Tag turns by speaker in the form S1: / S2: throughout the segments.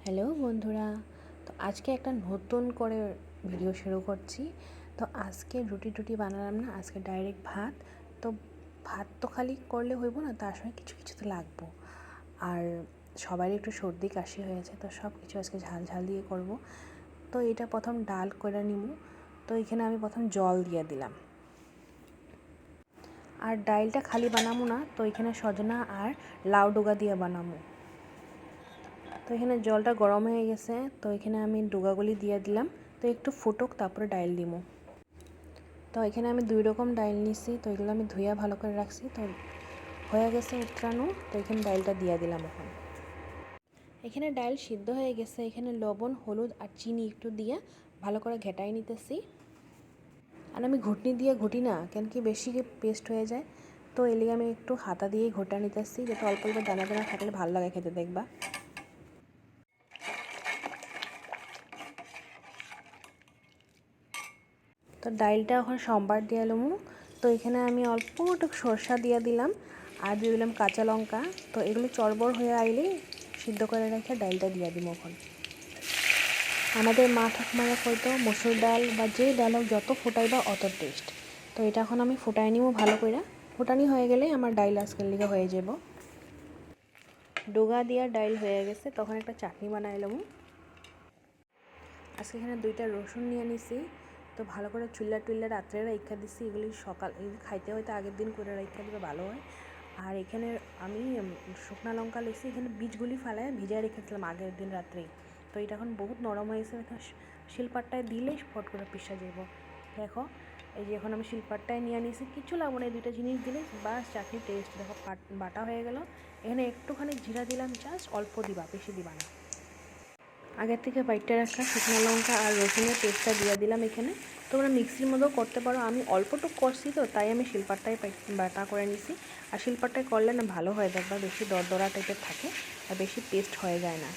S1: Hello বন্ধুরা, তো আজকে একটা নতুন করে ভিডিও শুরু করছি। তো আজকে রুটি টুটি বানালাম না, আজকে ডাইরেক্ট ভাত। তো ভাত তো খালি করলে হইব না, তার সঙ্গে কিছু কিছু তো লাগবো। আর সবারই একটু সর্দি কাশি হয়েছে, তো সব কিছু আজকে ঝাল ঝাল দিয়ে করব। তো এটা প্রথম ডাল করে নিব। তো এখানে আমি প্রথম জল দিয়ে দিলাম। আর ডালটা খালি বানাবো না, তো এখানে সজনা আর লাউ ডোগা দিয়ে বানাবো। তো এখানে জলটা গরম হয়ে গেছে, তো এখানে আমি ডোগাগুলি দিয়ে দিলাম। তো একটু ফুটুক, তারপরে ডাইল দিব। তো এখানে আমি 2 রকম ডাইল নিছি, তো এগুলো আমি ধুইয়া ভালো করে রাখছি। তো হয়ে গেছে উতরানো, তো এখানে ডাইলটা দিয়ে দিলাম। এখন এখানে ডাইল সিদ্ধ হয়ে গেছে, এখানে লবণ, হলুদ আর চিনি একটু দিয়ে ভালো করে ঘেটাই নিতেছি। আর আমি ঘুটনি দিয়ে ঘুটি না, কেন কি বেশি পেস্ট হয়ে যায়। তো এলিগে আমি একটু হাতা দিয়েই ঘোটা নিতেছি, যাতে অল্প অল্প দানা দানা থাকলে ভালো লাগে খেতে, দেখবা। তো ডাইলটা এখন সম্বার দিয়ে এলাম। তো এখানে আমি অল্প একটু সরষা দিয়ে দিলাম আর দিয়ে দিলাম কাঁচা লঙ্কা। তো এগুলো চড়বড় হয়ে আইলে সিদ্ধ করে রেখে ডালটা দিয়ে দিব। এখন আমাদের মা ঠাকুমারা হয়তো মসুর ডাল বা যেই ডাল হোক, যত ফুটাইবা অত টেস্ট। তো এটা এখন আমি ফুটাই নিব ভালো করে। ফুটানি হয়ে গেলে আমার ডাইল আজকের লিগে হয়ে যাব। ডোগা দিয়া ডাইল হয়ে গেছে, তখন একটা চাটনি বানাইলাম। আজকে এখানে 2টা রসুন নিয়ে নিছি। তো ভালো করে চুল্লা টুল্লা রাত্রে রাইখা দিছি, এগুলি সকাল খাইতে হয়তো আগের দিন করে রাইখা দিলে ভালো হয়। আর এখানে আমি শুকনো লঙ্কা লেছি, এখানে বীজগুলি ফালায় ভিজায় রেখেছিলাম আগের দিন রাত্রেই। তো এটা এখন বহুত নরম হয়েছে, এখন শিলপাট্টায় দিলেই ফট করে পিসা যাব। দেখো, এই যে এখন আমি শিলপাট্টায় নিয়ে নিয়েছি, কিছু লাগবে না, এই 2টা জিনিস দিলে বাস চাটনি টেস্ট। দেখো বাটা হয়ে গেল। এখানে একটুখানি জিরা দিলাম, জাস্ট অল্প দিবা, বেশি দিবা না। আগের থেকে বাইটটা রাখা শুকনো লঙ্কা আর রসুনের পেস্টটা দিয়ে দিলাম এখানে। তোমরা মিক্সির মধ্যেও করতে পারো, আমি অল্পটুকু করছি, তো তাই আমি শিলপাট্টায় বাটা করে নিছি। আর শিলপাট্টায় করলে না ভালো হয়, দেখবা বেশি দরদরা টাইপের থাকে আর বেশি পেস্ট হয়ে যায় না।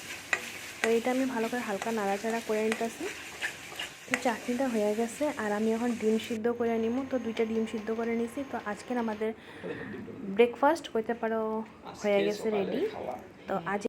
S1: তো এটা আমি ভালো করে হালকা নাড়াচাড়া করে নিতেছি। তো চাটনিটা হয়ে গেছে, আর আমি এখন ডিম সিদ্ধ করে নিব। তো 2টা ডিম সিদ্ধ করে নিছি। তো আজকের আমাদের ব্রেকফাস্ট করতে পারো হয়ে গেছে রেডি। তো আজ